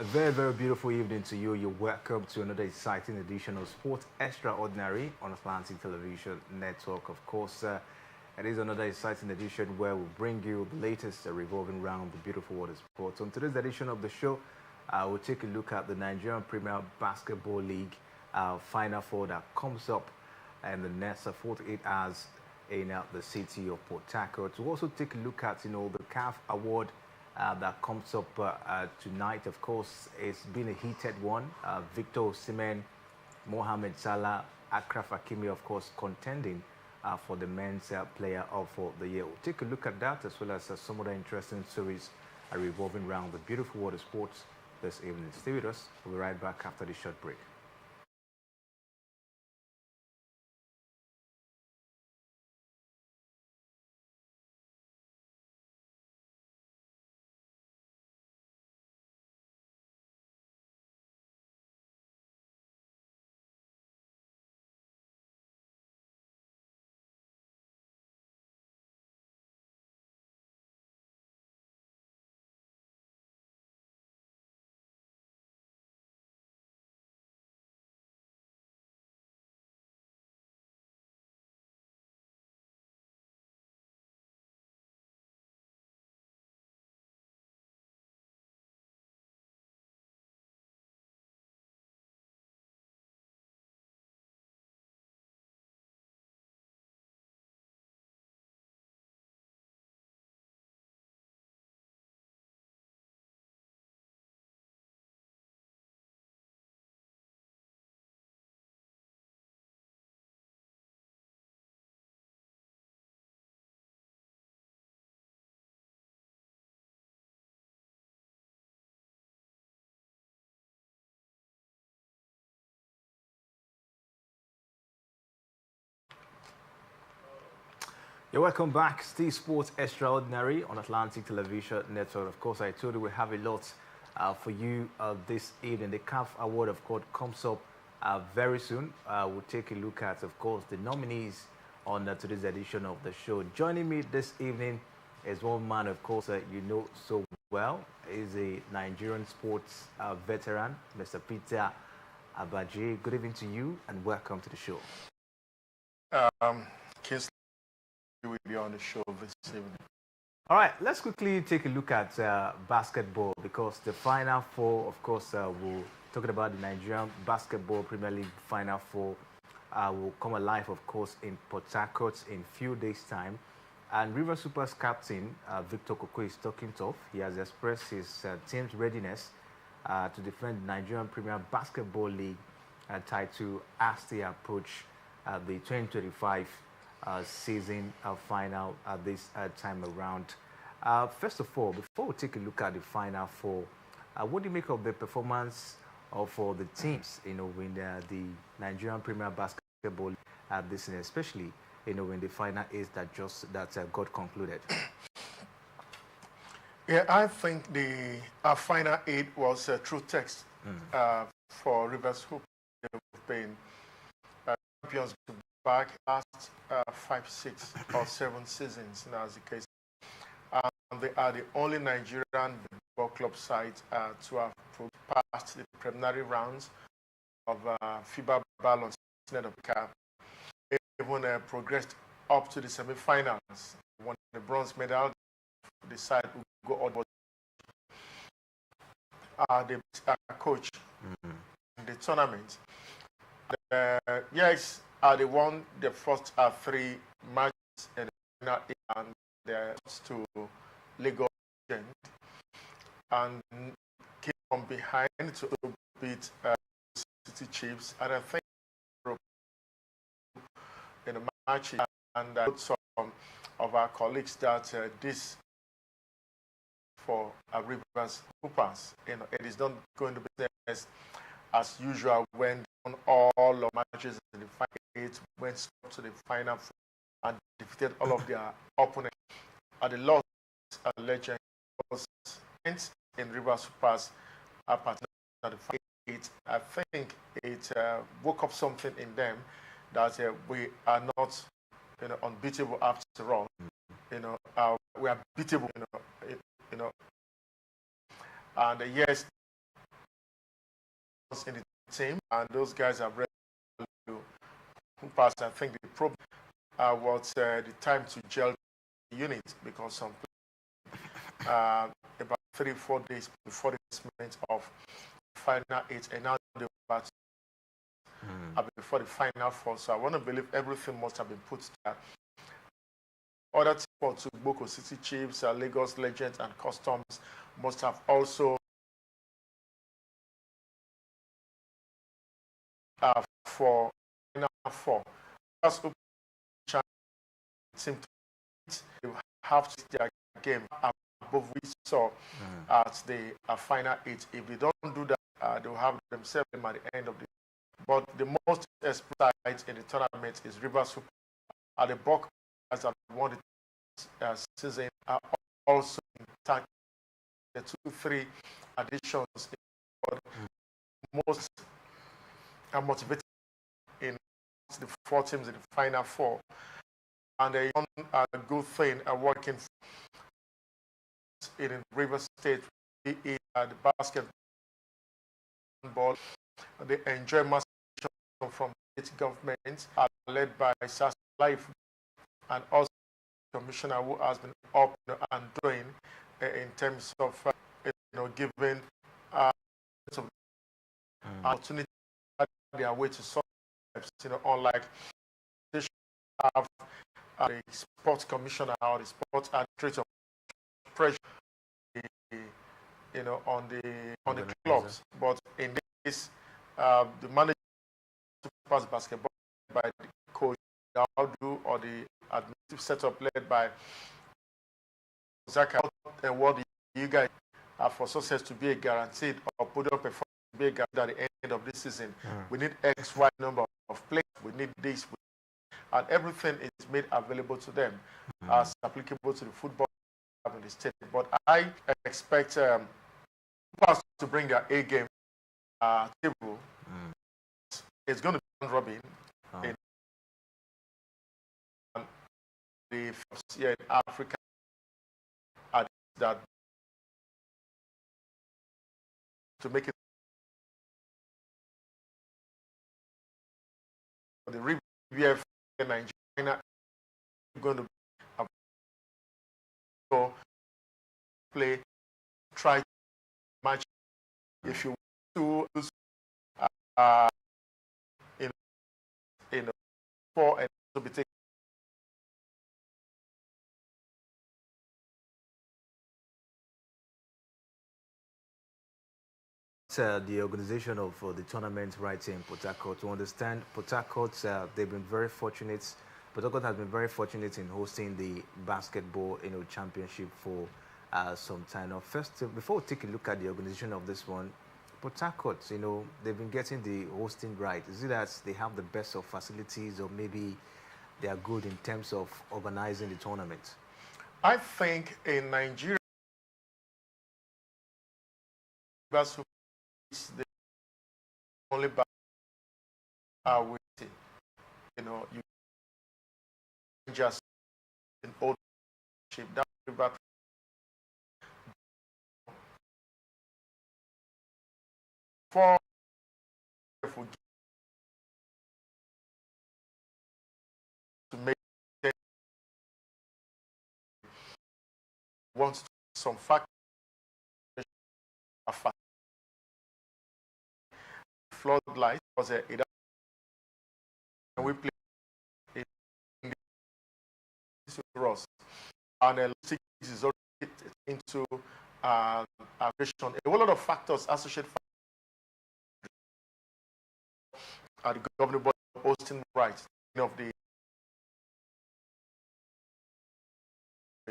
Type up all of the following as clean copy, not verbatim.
A very, very beautiful evening to you. You're welcome to another exciting edition of Sports Extraordinary on Atlantic Television Network. Of course, it is another exciting edition where we bring you the latest revolving around the beautiful world of sports. On today's edition of the show, we'll take a look at the Nigerian Premier Basketball League Final Four that comes up in the next 48 hours in the city of Port Harcourt. We'll also take a look at, the CAF Award that comes up tonight. Of course, it's been a heated one. Victor Osimhen, Mohamed Salah, Akraf Hakimi, of course, contending for the men's player of the year. We'll take a look at that as well as some other interesting stories revolving around the beautiful world of sports this evening. Stay with us. We'll be right back after this short break. You're welcome back. Still Sports Extraordinary on Atlantic Television Network. Of course, I told you we have a lot for you this evening. The CAF Award, of course, comes up very soon. We'll take a look at, of course, the nominees on today's edition of the show. Joining me this evening is one man, of course, you know so well. He's a Nigerian sports veteran, Mr. Peter Abaji. Good evening to you and welcome to the show. Will be on the show this evening. All right, let's quickly take a look at basketball because the Final Four, of course, we're talking about the Nigerian Basketball Premier League Final Four will come alive, of course, in Port Harcourt in few days' time. And River Super's captain, Victor Koko, is talking tough. He has expressed his team's readiness to defend the Nigerian Premier Basketball League title as they approach the 2025 season final this time around. First of all, before we take a look at the Final Four, what do you make of the performance of the teams, in the Nigerian Premier Basketball this season, especially, when the final is that got concluded? Yeah, I think the final eight was a true test for Rivers, who have been champions back last 5, 6, or 7 seasons, now as the case. They are the only Nigerian basketball club side to have passed the preliminary rounds of FIBA Ballon of Cup. Even progressed up to the semi-finals. Won the bronze medal. The side will go on the coach in the tournament. Yes. They won the first 3 matches in the final 8 and they're to Lagos and came from behind to beat City Chiefs. And I think in the match and some of our colleagues that this for Rivers Hoopers, it is not going to be as usual when all of matches in the final 8 went to the final 4 and defeated all of their opponents. At the loss, legend was in River Super's partner at the final 8. I think it woke up something in them that we are not, unbeatable after all. We are beatable. And yes, in the team, and those guys are ready to pass. I think the problem was the time to gel the unit, because some about 3-4 days before the commencement of final 8, and now they're about before the final 4. So I want to believe everything must have been put there. Other teams to Boko City Chiefs, Lagos Legends, and Customs must have also for final 4. That's team to have to their game above we saw at the final 8. If they don't do that, they'll have themselves at the end of the. But the most experienced in the tournament is Rivers Super. At the Buck as have won the season are also intact. The 2-3 additions most are motivated in the 4 teams in the final 4. And a good thing working in River State in the basketball. They enjoy massive from state government, led by SAS Life, and also the commissioner who has been up and doing in terms of giving opportunity their way to solve, unlike they have the sports commissioner or the sports administrator pressure on the clubs. But in this the manager pass basketball by the coach Daudu, or the administrative setup led by Zaka, and what you guys have for success to be a guaranteed or podium performance to be a guaranteed at the end of this season. We need XY number of players, we need this, and everything is made available to them as applicable to the football in the state. But I expect us to bring their A game table. It's going to be robin in the first year in Africa that to make it the RBF in Nigeria going to so play, try to match if you want to in 4 and to be taken. The organization of the tournament right here in Port Harcourt. To understand, Port Harcourt, they've been very fortunate. Port Harcourt has been very fortunate in hosting the basketball, championship for some time now. First, before we take a look at the organization of this one, Port Harcourt, they've been getting the hosting right. Is it that they have the best of facilities, or maybe they are good in terms of organizing the tournament? I think in Nigeria, it's the only with you just in old shape that river for to make them want some fact floodlight was and we play in Ross, and logistics is already into aviation. A whole lot of factors associated at the governing body hosting rights of the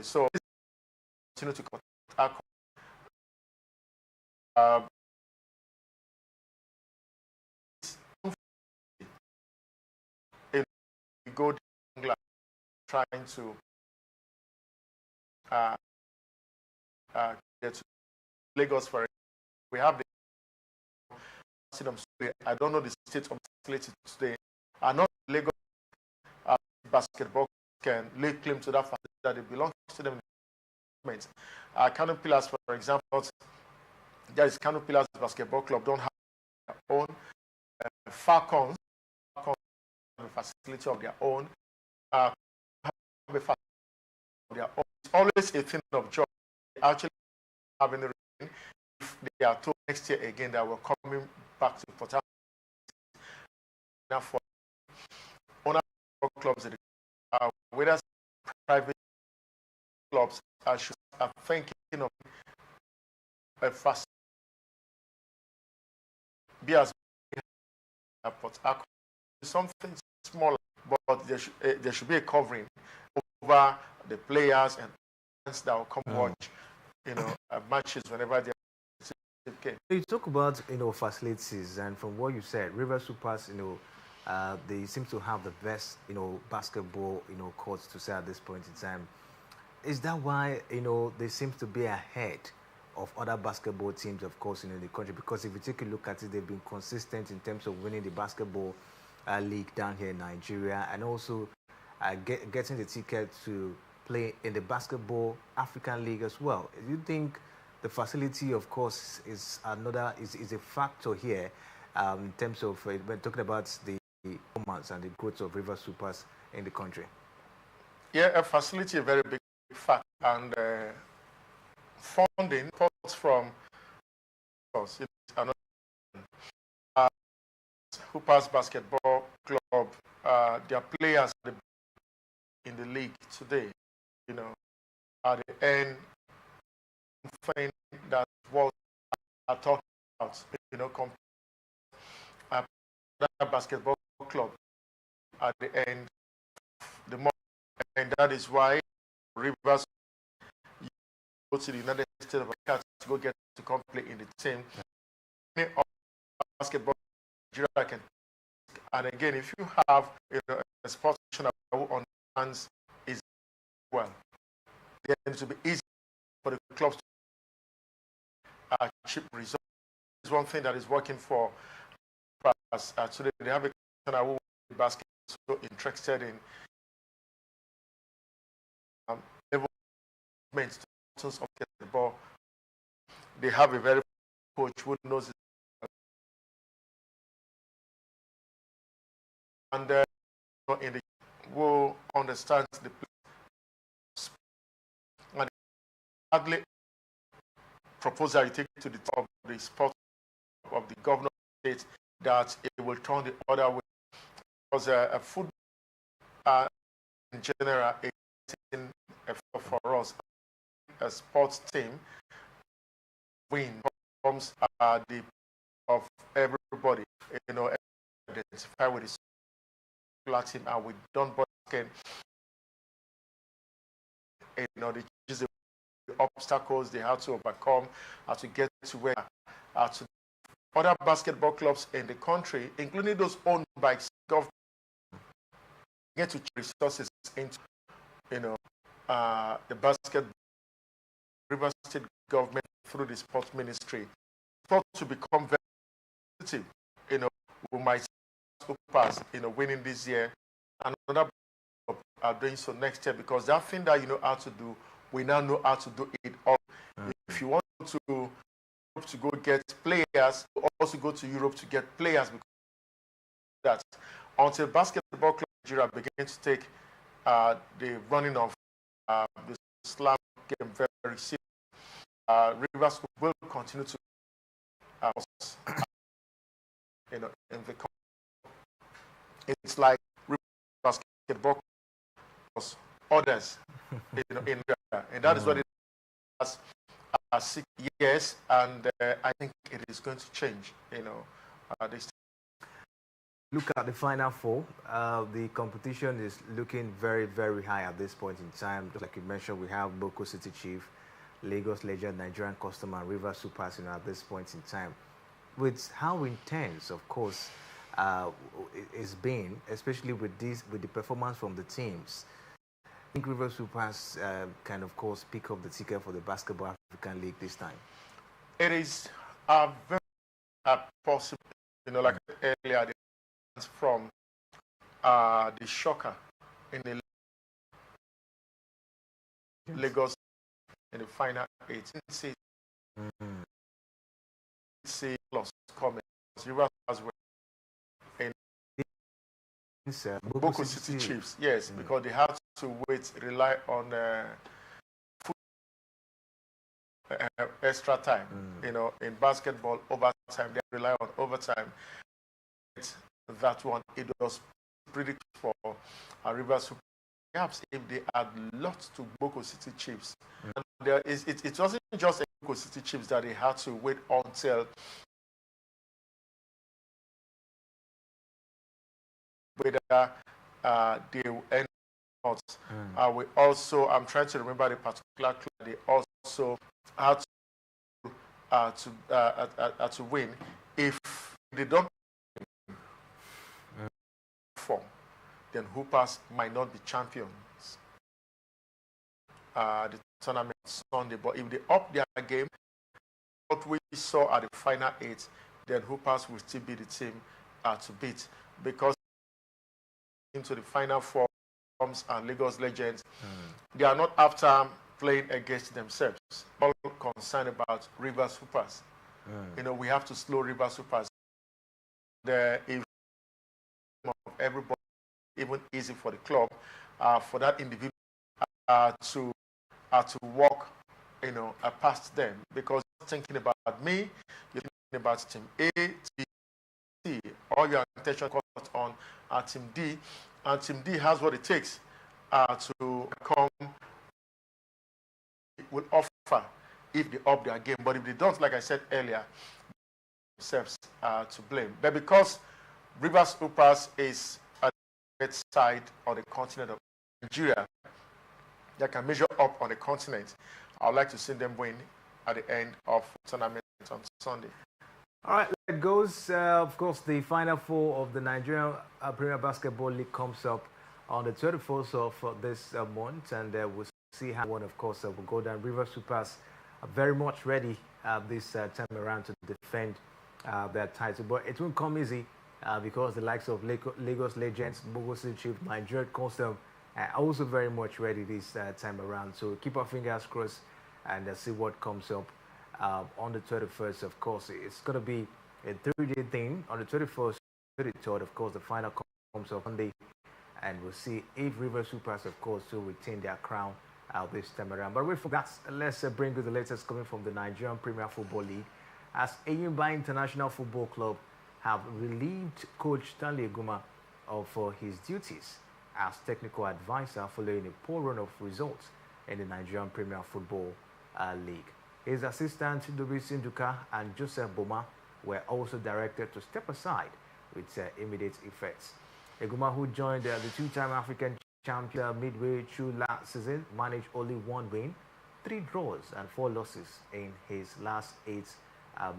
so continue to contact go trying to get to Lagos for it. We have the I don't know the state of facility today. I know Lagos basketball can lay claim to that facility that it belongs to them. Cannon Pillars, for example, there is Cannon Pillars Basketball Club don't have own. Falcons have a facility of their own. Have a facility of their own. It's always a thing of joy. Actually, having the rain. If they are told next year again that we're coming back to Port Harcourt, now for owner clubs, whether private clubs, are thinking of a fast be as Port Harcourt, something smaller, but there should be a covering over the players and fans that will come watch, matches whenever they're okay. You talk about facilities, and from what you said, River Supers, they seem to have the best basketball courts to say at this point in time. Is that why they seem to be ahead of other basketball teams, of course, in the country? Because if you take a look at it, they've been consistent in terms of winning the basketball league down here in Nigeria, and also getting the ticket to play in the basketball African League as well. Do you think the facility, of course, is a factor here in terms of when talking about the performance and the growth of River Supers in the country? Yeah, a facility, a very big factor, and funding comes from us. It's another Hoopers Basketball Club. Their players in the league today, at the end, thing that was I talked about, that basketball club at the end, the more, and that is why Rivers go to the United States of America to go get to come play in the team. Basketball, and again, if you have a sports professional who understands is well, then it will be easy for the clubs to achieve results. Is one thing that is working for us. Today they have a professional who basketball so interested in development of basketball. They have a very coach who knows it. And in the who understands the place. And hardly proposal you take to the top of the sport of the governor of the state that it will turn the other way. Because a football in general is for us a sports team win comes the of everybody, identify with the team, and we don't basket, the obstacles they have to overcome, how to get to where to other basketball clubs in the country, including those owned by government, get to resources into the basketball River State government through the sports ministry. Sport to become very positive. We might pass, winning this year, and another are doing so next year, because that thing that you know how to do, we now know how to do it all. If you want to go get players, also go to Europe to get players, because that until basketball club Nigeria begin to take the running of the slam game very serious, Rivers will continue to in the it's like basketball others in India, and that is what it has 6 years, and I think it is going to change. This. Look at the Final Four. The competition is looking very, very high at this point in time. Just like you mentioned, we have Boko City Chief, Lagos Legend, Nigerian Custom, and River Supers at this point in time. With how intense, of course, it's been, especially with the performance from the teams. I think River Supers can, of course, pick up the ticket for the Basketball African League this time. It is very possible, like earlier, from the shocker in the Lagos in the final 18 season. See lost coming. Rivers were in Boko City Chiefs. Yes, because they had to rely on extra time. You know, in basketball, overtime, they rely on overtime. That one, it was predicted for Rivers. Perhaps if they had lost to Boko City Chiefs, and it wasn't just a Boko City Chiefs that they had to wait until whether they will end or not. We also, I'm trying to remember the particular club. They also had to win. If they don't perform, then Hoopers might not be champions the tournament Sunday. But if they up their game, what we saw at the final 8, then Hoopers will still be the team to beat, because into the final 4 and Lagos Legends, they are not after playing against themselves. All concerned about Rivers Hoopers. You know, we have to slow Rivers Hoopers. If everybody, even easy for the club, for that individual to walk, you know, past them, because thinking about me, you're thinking about team A, team C, all your attention on team D, and team D has what it takes to come, will offer if they up their game. But if they don't, like I said earlier, themselves to blame. But because Rivers Hoopers is at the side on the continent of Nigeria, that can measure up on the continent, I would like to see them win at the end of the tournament on Sunday. All right, it goes. Of course, the Final 4 of the Nigerian Premier Basketball League comes up on the 24th of this month, and we'll see how one, of course, will go down. Rivers Hoopers are very much ready this time around to defend their title, but it won't come easy because the likes of Lagos Legends, Boko City Chiefs, Nigeria Custom are also very much ready this time around. So keep our fingers crossed and see what comes up on the 21st. Of course, it's going to be a 3-day thing. On the 21st, 23rd, of course, the final comes up Monday, and we'll see if Rivers Hoopers, of course, will retain their crown this time around. But wait for that, let's bring you the latest coming from the Nigerian Premier Football League, as Enyimba International Football Club have relieved coach Stanley Eguma of his duties as technical advisor following a poor run of results in the Nigerian Premier Football League. His assistant Dobisi Nduka and Joseph Boma were also directed to step aside with immediate effects. Eguma, who joined the two-time African champion midway through last season, managed only 1 win, 3 draws and 4 losses in his last 8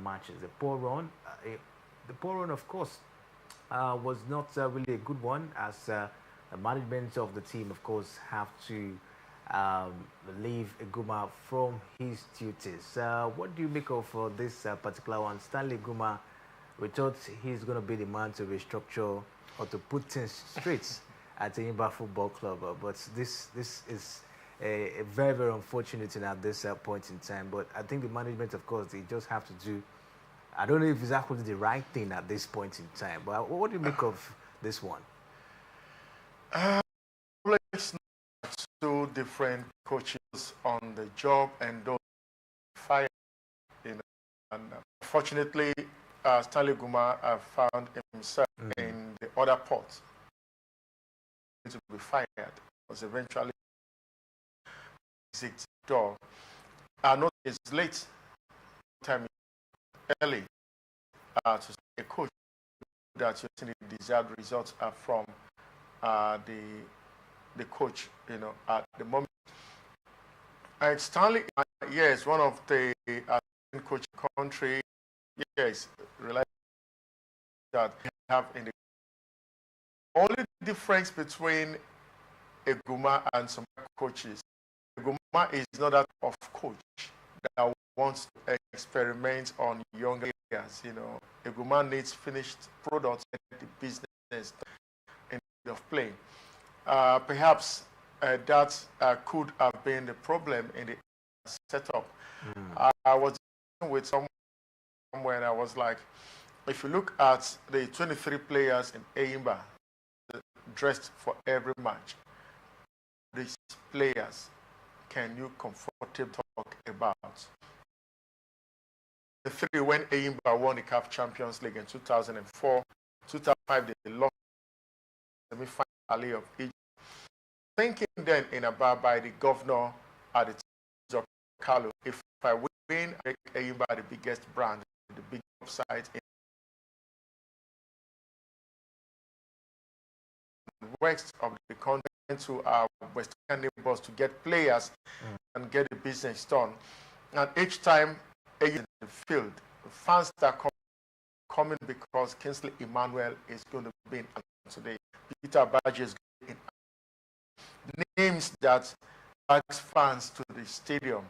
matches. The poor run, of course, was not really a good one, as the management of the team, of course, have to leave Eguma from his duties. What do you make of this particular one? Stanley Eguma, we thought he's going to be the man to restructure or to put things straight at the Enyimba Football Club, but this is a very, very unfortunate thing at this point in time. But I think the management, of course, they just have to do, I don't know if it's actually the right thing at this point in time, but what do you make of this one? Two different coaches on the job and those fired, you know. And fortunately, Stanley Eguma found himself in the other pot to be fired. Was eventually exit door. I know it's late, time early to see a coach that you think the desired results are from the coach, you know, at the moment. And Stanley, yes, one of the coach country, yes, realize that we have in the only difference between Eguma and some coaches. Eguma is not that of coach that wants to experiment on younger players. You know, Eguma needs finished products in the business instead of playing. Perhaps that could have been the problem in the setup. I was with someone and I was like, if you look at the 23 players in Eimba dressed for every match, these players can you comfortably talk about? The three when Eimba won the CAF Champions League in 2004, 2005 they lost the semi-final of Egypt. Thinking then in Aba by the governor at the time of Carlo, if I win, I make Eimba the biggest brand, the biggest website in the west of the continent to our western neighbors to get players and get the business done. And each time in the field, the fans that come coming because Kingsley Emmanuel is going to be in today. Peter Badge is going in. Names that attracts fans to the stadium,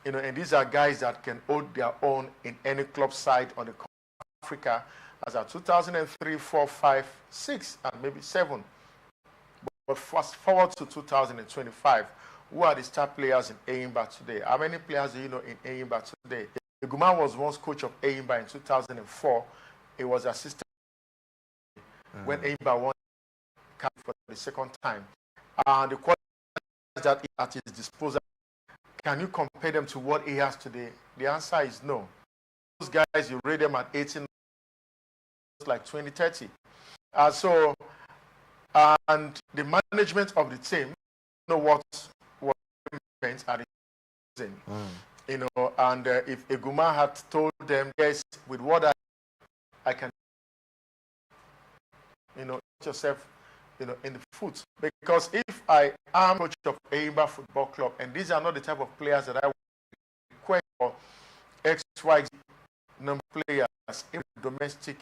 you know, and these are guys that can hold their own in any club side on the Africa as a 2003, 4, 5, 6, and maybe 7. But fast forward to 2025, who are the star players in Eimba today? How many players do you know in Eimba today? Guma was once coach of Eimba in 2004. He was assistant when Eimba won for the second time. And the qualities that he at his disposal, can you compare them to what he has today? The answer is no. Those guys, you rate them at 18, like 20, 30. And the management of the team, you know what meant at the season. You know, and if Eguma had told them, yes, with what I can, you know, put yourself, you know, in the foot. Because if I am coach of Eimba Football Club, and these are not the type of players that I would request for XY number of players in domestic,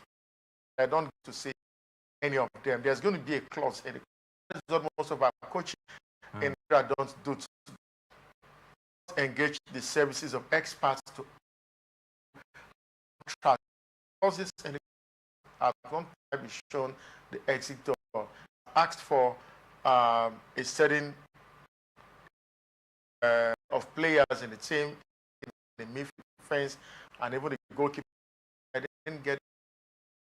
I don't get to see any of them. There's going to be a clause in the most of our coaching and I don't do to engage the services of experts to track clauses and I don't be shown the exit door. Asked for a certain of players in the team, in the midfield defense, and even the goalkeeper. I didn't get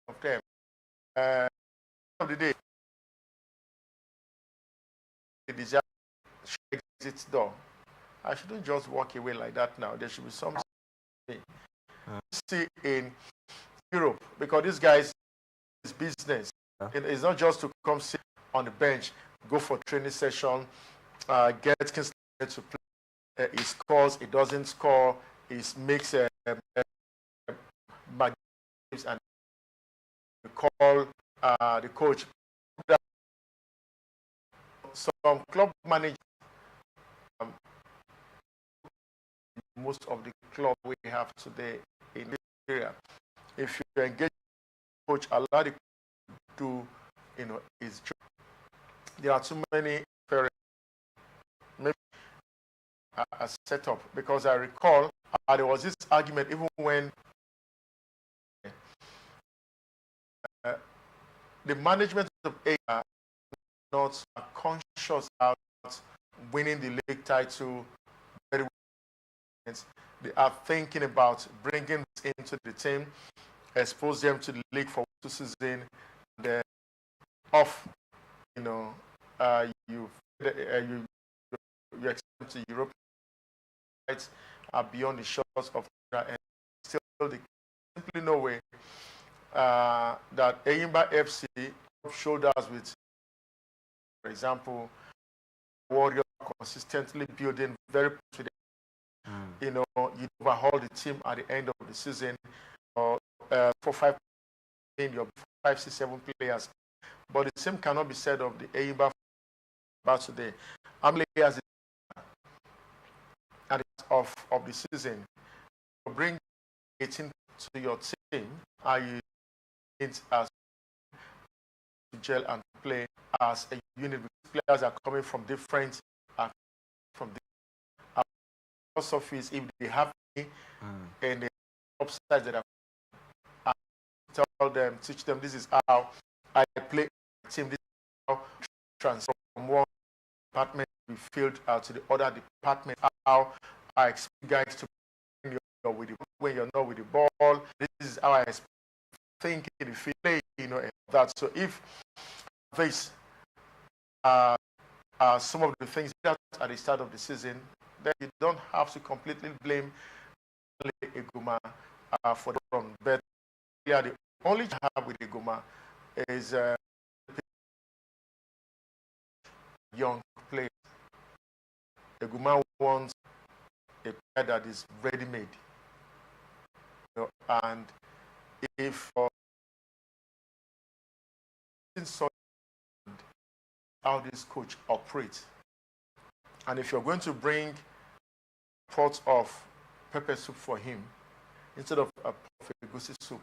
of them. Of the day, the desire exit door. I shouldn't just walk away like that now. There should be something see in Europe because these guys is business. It's not just to come sit on the bench, go for training session, get Kingsley to play. He scores, he doesn't score, he makes bad games and call the coach. Some club managers, most of the club we have today in this area, if you engage coach, allow the to, you know, his job. There are too many parents. Maybe a setup because I recall there was this argument even when the management of A not conscious about winning the league title very well. They are thinking about bringing this into the team, expose them to the league for 2 seasons, and off, you know, you expect to Europe rights are beyond the shores of and still the simply no way that Eimba FC showed us with, for example, Warrior consistently building very confident. You know, you overhaul the team at the end of the season, or 4, 5 in your 5, 6, 7 players. But the same cannot be said of the Eimba about today. How many players at the end of the season to bring 18 to your team? Are you it as to gel and play as a unit? Players are coming from different philosophies. If they have and the upsides that are, tell them, teach them, this is how I play a team, this is how transfer from one department be filled out to the other department, how I expect guys to when you're not with the ball, this is how I expect thinking, the feeling, and that. So if this some of the things that at the start of the season, then you don't have to completely blame Eguma for the run. But yeah, the only thing I have with Eguma is young players. Eguma wants a player that is ready-made. And if how this coach operates, and if you're going to bring pots of pepper soup for him instead of a pot of egusi soup,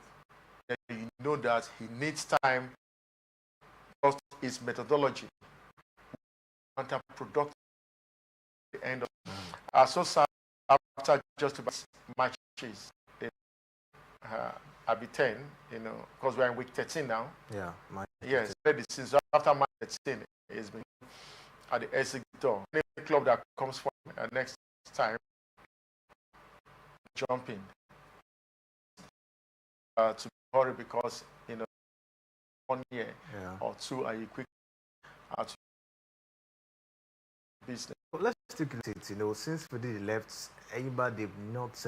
then you know that he needs time. Because his methodology counterproductive at the end of so sad after just about matches in Abi 10, because we're in week 13 now. Yeah, yes, since after match 13 has been at the exit door. Any club that comes for next time, jumping to hurry because 1 year or two are you quick to business. Well, let's take it. Since Fede left, Eyiba, they've not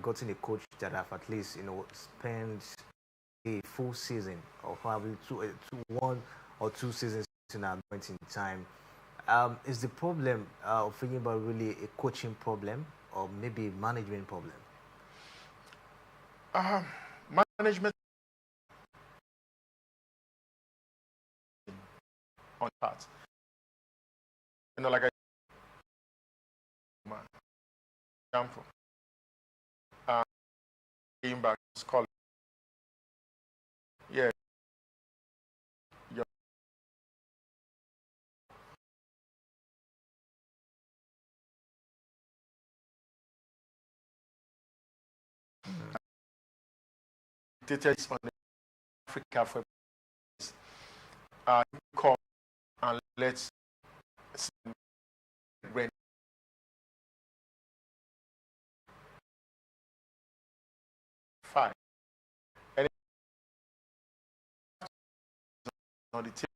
gotten a coach that have at least spent a full season or probably one or two seasons in that point in time. Is the problem of Eyiba really a coaching problem or maybe a management problem? Management on part. Like I example, came back to school. Yeah. Details on Africa for come and let's rent. Fine. And on the table.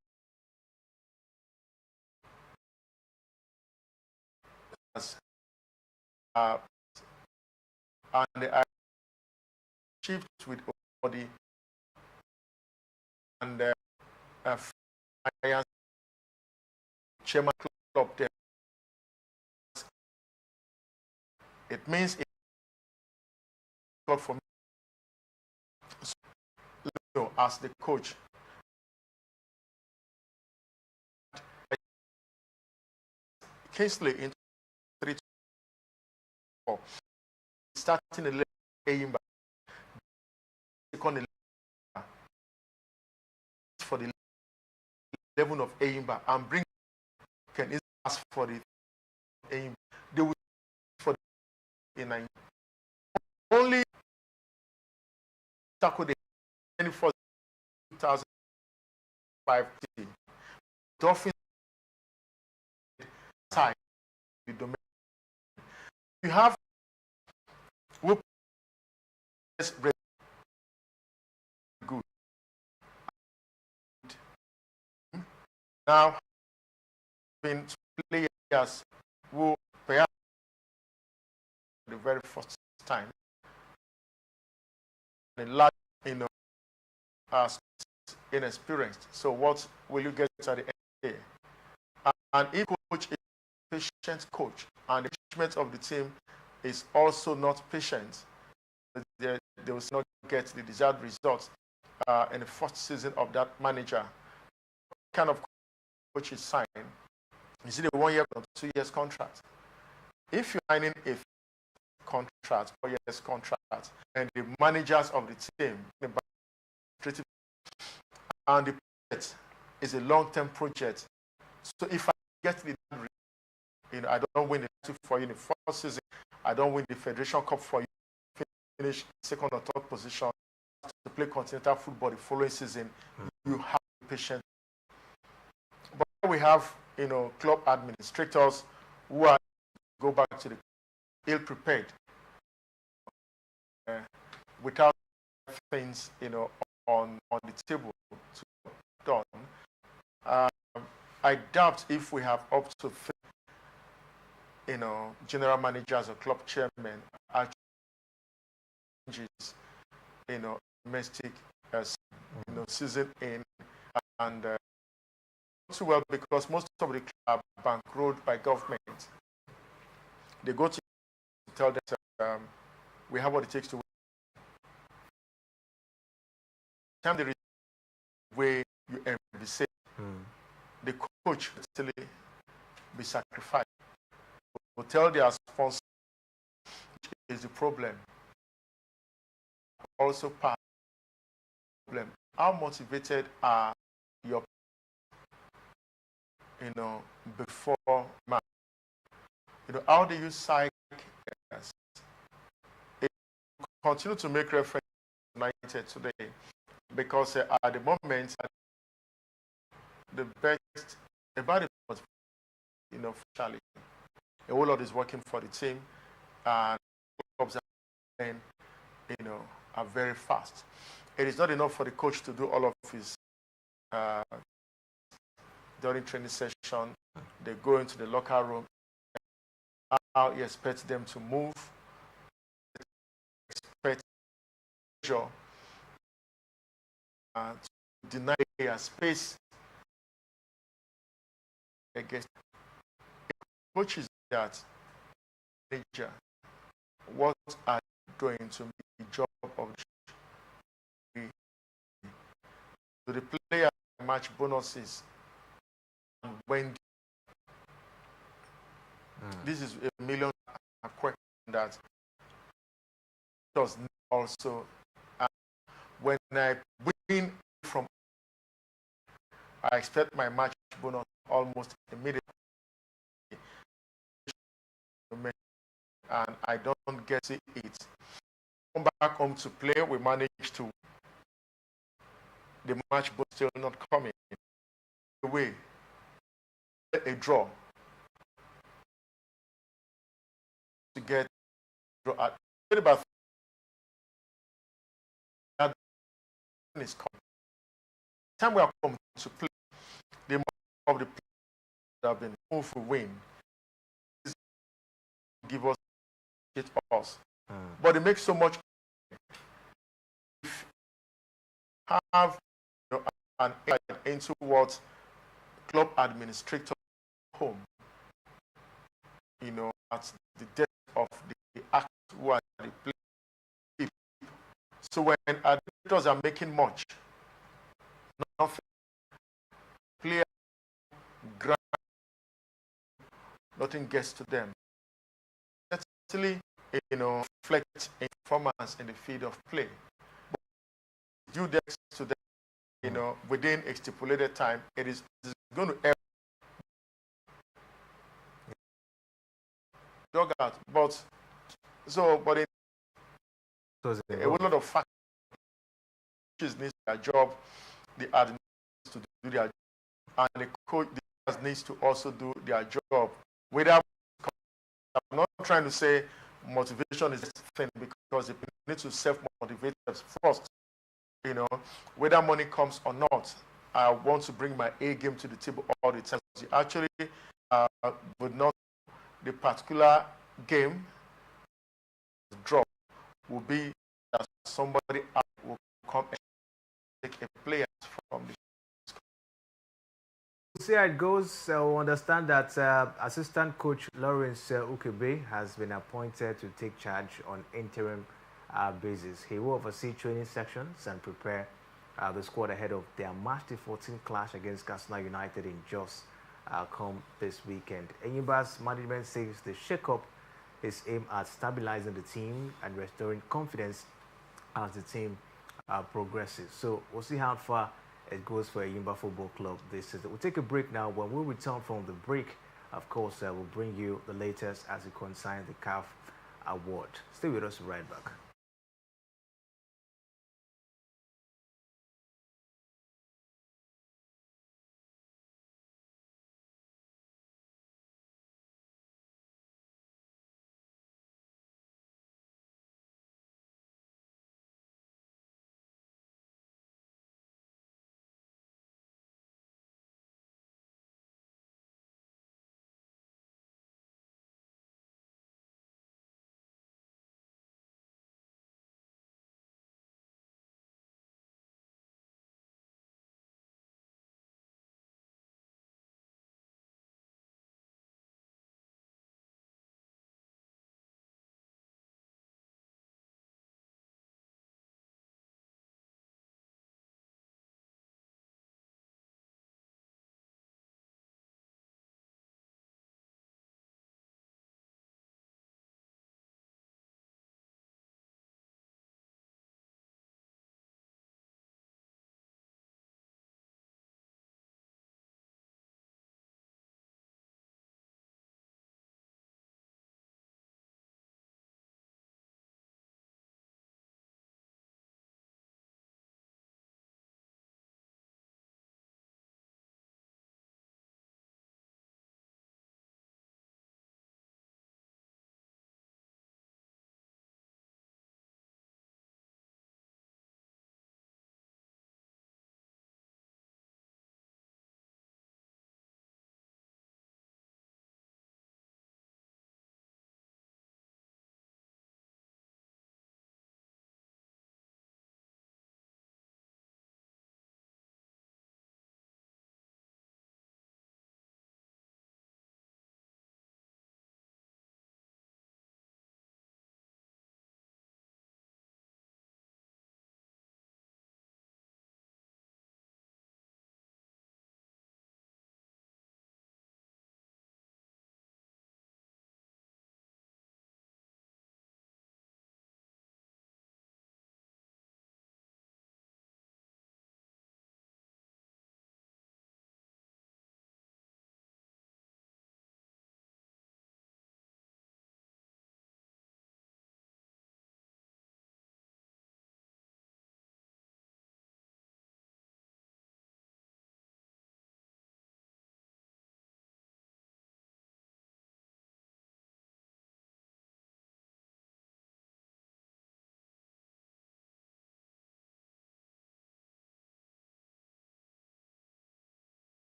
And I shift with body and chairman club there. It means it's not for me. So, as the coach, Kingsley in 3-4, starting the Eyimba, second for the 11 of Eyimba, and bring can ask for the Eyimba. They will for the 9. Only tackle the 24 2005 Dolphins time the domain. You have good now been players who perhaps the very first time a large inexperienced. So what will you get at the end of the day? And if coach is a patient coach and the management of the team is also not patient, they will not get the desired results in the first season of that manager. What kind of coach is signed? Is it a 1 year or 2 years contract? If you're signing a contract, 4 years contract, and the managers of the team, and the project is a long-term project. So if I get the I don't win the title for you in the first season, I don't win the Federation Cup for you, finish second or third position to play continental football the following season, you have to be patient. But we have club administrators who are go back to the ill-prepared without things, on the table to be done. Um, I doubt if we have up to three, general managers or club chairmen are changes, domestic, season in, and too well because most of the clubs are bankrolled by government. They go to tell them we have what it takes to win. Time the way you be safe, the coach will still be sacrificed. Will tell their sponsor which is the problem. Also part of the problem. How motivated are your before match? How do you psych us? Continue to make reference to United today because at the moment the best about it was Charlie. A whole lot is working for the team and clubs are very fast. It is not enough for the coach to do all of his during training session. They go into the locker room. How you expect them to move? Expect to deny their space against coaches that manager. What are you doing to make the job of the player match bonuses? And when this is a million question that does also when I win from I expect my match bonus almost immediately and I don't get it. Come back home to play, we manage to the match bonus still not coming. Away a draw to get draw at about that is coming. Time we are coming to play, the most of the players that have been moved to win give us it us. But it makes so much have an insight into what club administrator home, at the depth of the act who are the play. So when administrators are making much, nothing, player grant, nothing gets to them. That's actually, reflect in performance in the field of play. But due to them, within a stipulated time, it is going to err. Dug out, but a lot of factors needs their job, the admin needs to do their job, and the coach needs to also do their job. Without, I'm not trying to say motivation is the thing because they need to self-motivate themselves first. Whether money comes or not, I want to bring my A game to the table all the time. You actually would not. The particular game drop will be that somebody will come and take a player from the. We'll see how it goes. We understand that assistant coach Lawrence Ukebe has been appointed to take charge on interim basis. He will oversee training sections and prepare the squad ahead of their March the 14th clash against Katsina United in Jos. Come this weekend. Enyimba's management says the shake-up is aimed at stabilizing the team and restoring confidence as the team progresses. So we'll see how far it goes for Enyimba Football Club this season. We'll take a break now. When we return from the break, of course, we'll bring you the latest as it concerns the CAF award. Stay with us right back.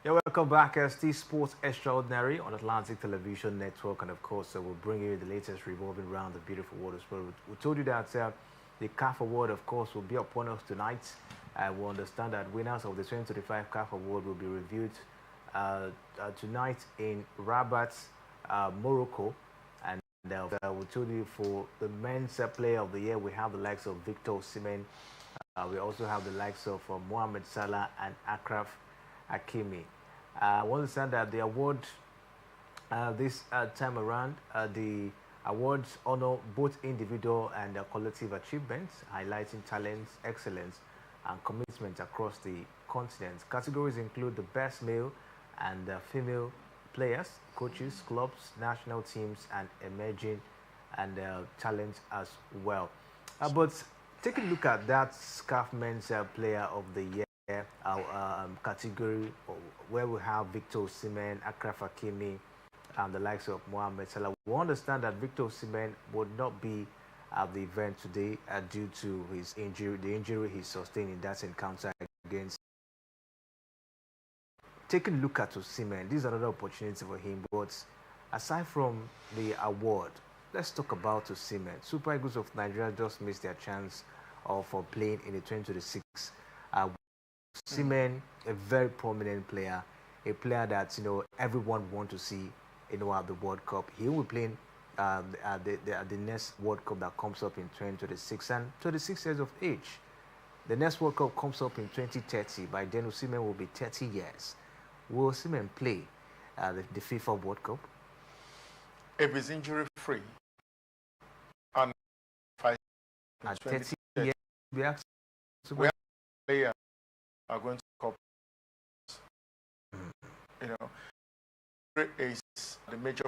Yeah, welcome back. Still Sports Extraordinary on Atlantic Television Network, and of course, we'll bring you the latest revolving around the beautiful world of sport. We told you that the CAF Award, of course, will be upon us tonight. We understand that winners of the 2025 CAF Award will be reviewed tonight in Rabat, Morocco. And we told you for the men's player of the year, we have the likes of Victor Osimhen. We also have the likes of Mohamed Salah and Akraf Hakimi. I understand that the award this time around, the awards honor both individual and collective achievements, highlighting talents, excellence, and commitment across the continent. Categories include the best male and female players, coaches, clubs, national teams, and emerging and talent as well. But taking a look at that SCAF Men's Player of the Year category, where we have Victor Osimhen, Akraf Hakimi, and the likes of Mohamed Salah. We understand that Victor Osimhen would not be at the event today due to his injury, the injury he sustained in that encounter against. Taking a look at Osimhen, this is another opportunity for him. But aside from the award, let's talk about Osimhen. Super Eagles of Nigeria just missed their chance of playing in the 2026. Osimhen, a very prominent player, a player that everyone want to see at the World Cup. He will be playing the next World Cup that comes up in 2026, and 26 years of age. The next World Cup comes up in 2030. By then, Osimhen will be 30 years. Will Osimhen play the FIFA World Cup? If he's injury free and at 30 years, we have players are going to cop. Is the major.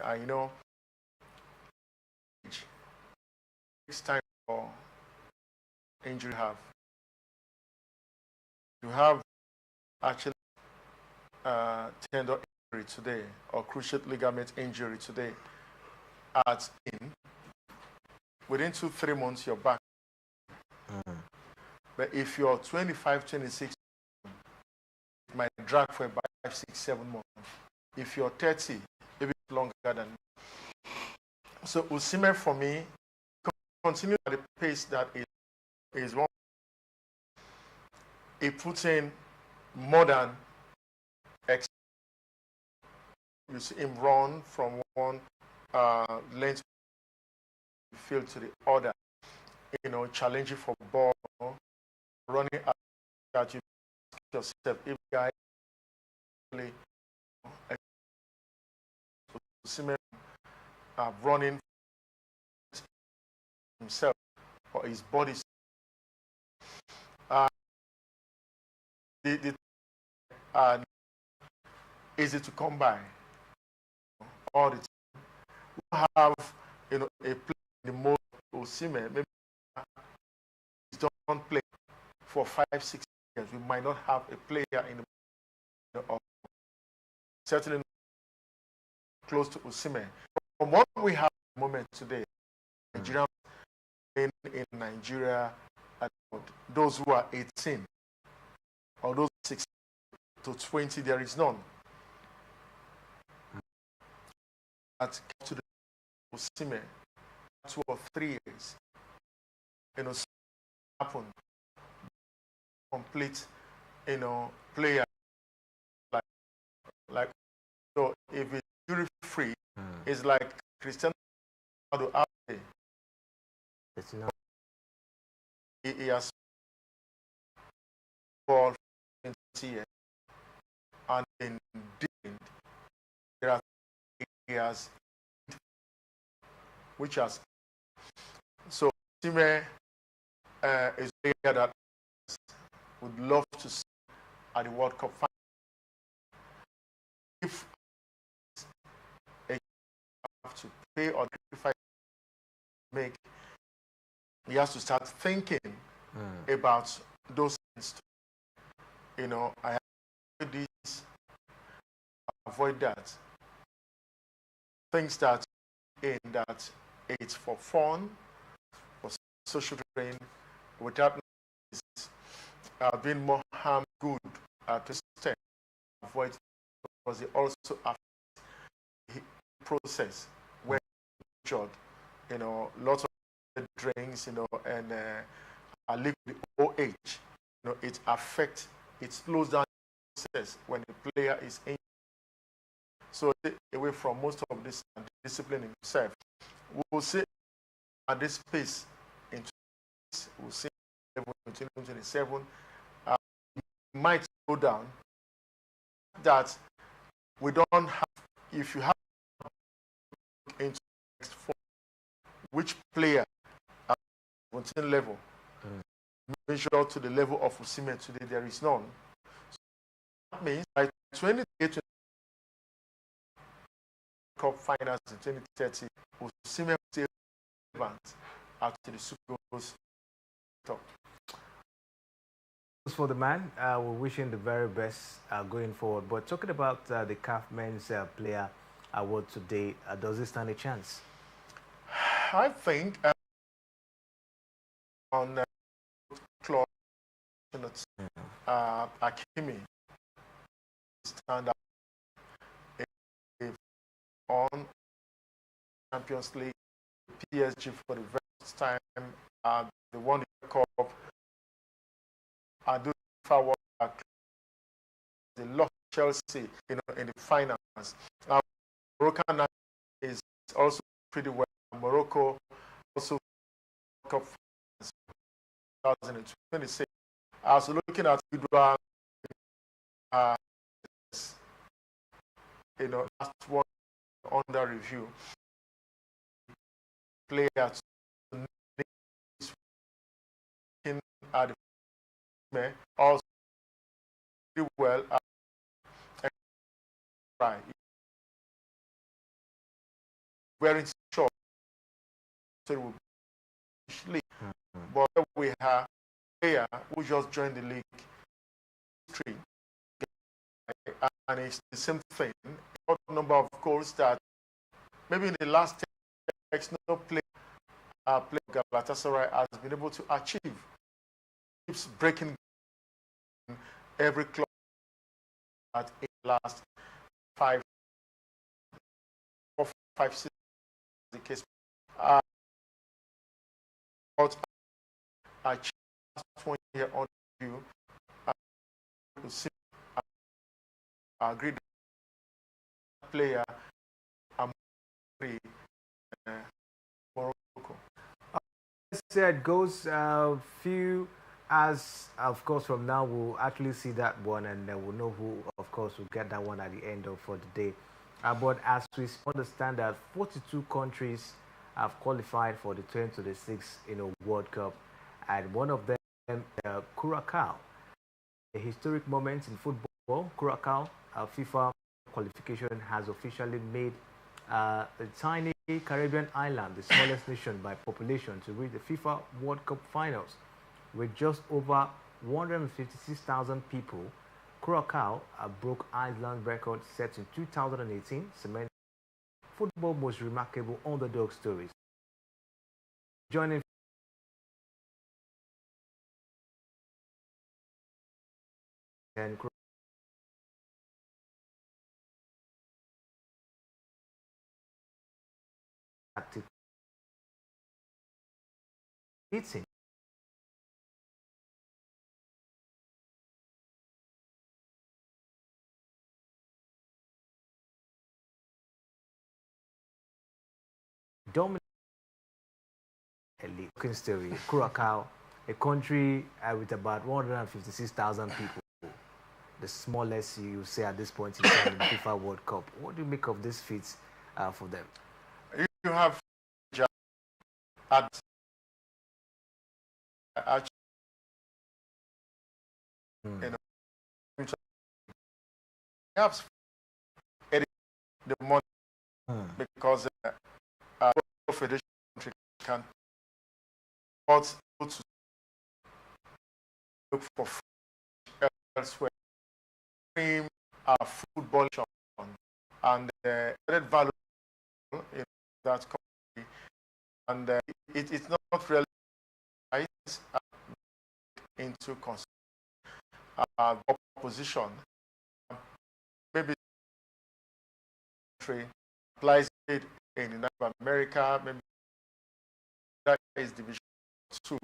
I know it's time for injury you have actually tendon injury today or cruciate ligament injury today within 2-3 months you're back. But if you're 25, 26, it might drag for about 5, 6, 7 months. If you're 30, maybe longer than. So Osimhen for me continue at the pace that is one. He puts in more than X. You see him run from one length field to the other. Challenging for ball, running at that you yourself. If guy play Osimhen running himself or his body. Easy to come by all the time. We have a player in the most Osimhen, maybe he's don't play for 5, 6 years. We might not have a player in the certainly close to Osimhen. From what we have at the moment today, Nigerians in Nigeria, those who are 18 or those 16 to 20, there is none. That to the Osimhen 2 or 3 years, happen. Complete, player like so. If it's injury free, it's like Cristiano Ronaldo. He has ball 20 years, and in there are areas which has so Osimhen is a player that would love to see at the World Cup final. If a have to pay or sacrifice make, he has to start thinking about those things. I have to do this, avoid that. Things that it's for fun, for social training, without being more harm good to extent avoid, because it also affects the process when injured. Lots of drinks, and liquid OH, it affects, it slows down the process when the player is injured. So take away from most of this and discipline himself. We will see at this pace in we'll see level in 2027 might go down. That we don't have, if you have into next four, which player at 17 level measure to the level of Osimhen today, there is none. So that means by 2028 Cup finals in 2030, Osimhen still relevant after the Super Goals top. For the man, we're wishing the very best going forward. But talking about the CAF Men's Player Award today, does it stand a chance? I think on Claude Akimi stand up on Champions League, PSG for the first time, they won the Cup. They lost Chelsea, in the finals. Morocco is also pretty well. Morocco also Cup 2026. So looking at individual, last one under review, players at the also pretty well. Right. Wearing short, so it will be but we have a player who just joined the league, and it's the same thing. A number of goals that maybe in the last 10 years, no player Galatasaray has been able to achieve. Keeps breaking every club at in the last 5, 4, 5, 6 the case. But I just want to hear on you to see agree that player Morocco. Said goes few as of course from now we'll actually see that one, and we'll know who of course will get that one at the end of for the day. But as we understand that 42 countries have qualified for the 2026 World Cup, and one of them Curacao, a historic moment in football. Curacao, FIFA qualification has officially made a tiny Caribbean island the smallest nation by population to reach the FIFA World Cup finals. With just over 156,000 people, Curacao broke Iceland's record set in 2018, cementing football most remarkable underdog stories. Joining and eating dominant looking story. Curacao, a country with about 156,000 people, the smallest you say at this point in time in the FIFA World Cup. What do you make of this feat for them? You have at perhaps the money because federation country can not go to look for elsewhere, cream football and added value in that country, and it's not really into consideration. opposition. Maybe country applies it in United America, maybe that is Division 2.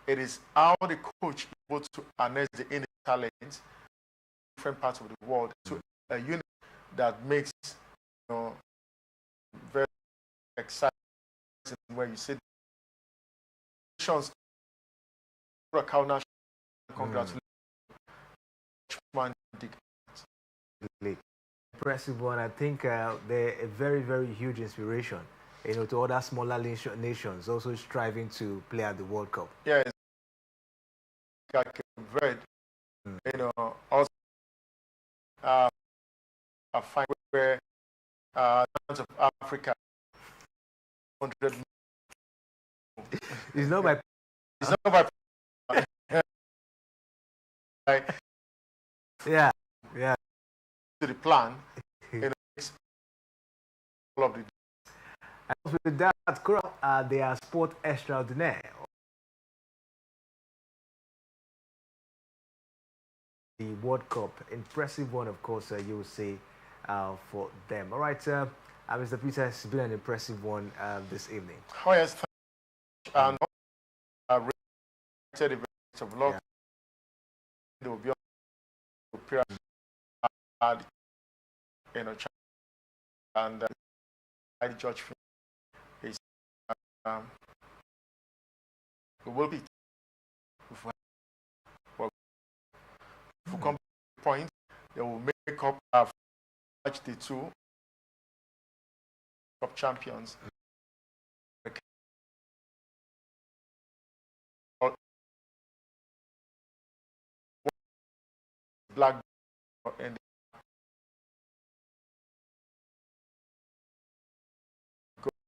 It is how the coach is able to harness the inner talent in different parts of the world to a unit that makes very exciting when you see nations congratulations. Impressive one. I think they're a very, very huge inspiration, to other smaller nations also striving to play at the World Cup. Yes, like Red, also a fine where of Africa 100. It's not by. It's not by. Yeah. To the plan, all of the. And with that, they are sport extraordinaire. The World Cup, impressive one, of course. You will say for them. All right, Mr. Peter, it's been an impressive one this evening. Oh yes, and rated events of luck. They will be on period, and the judge is we will be if we come to the point, they will make up match the two cup champions. Black and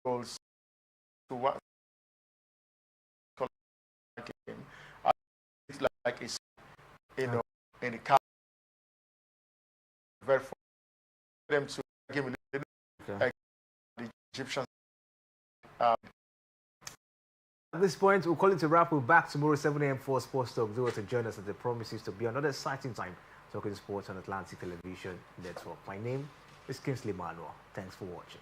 goals to what game. It's like it's in the car. Very for them to give the Egyptians. At this point, we'll call it a wrap. We're back tomorrow, 7 a.m. for Sports Talk. Do to join us as it promises to be another exciting time talking sports on Atlantic Television Network. My name is Kingsley Manuel. Thanks for watching.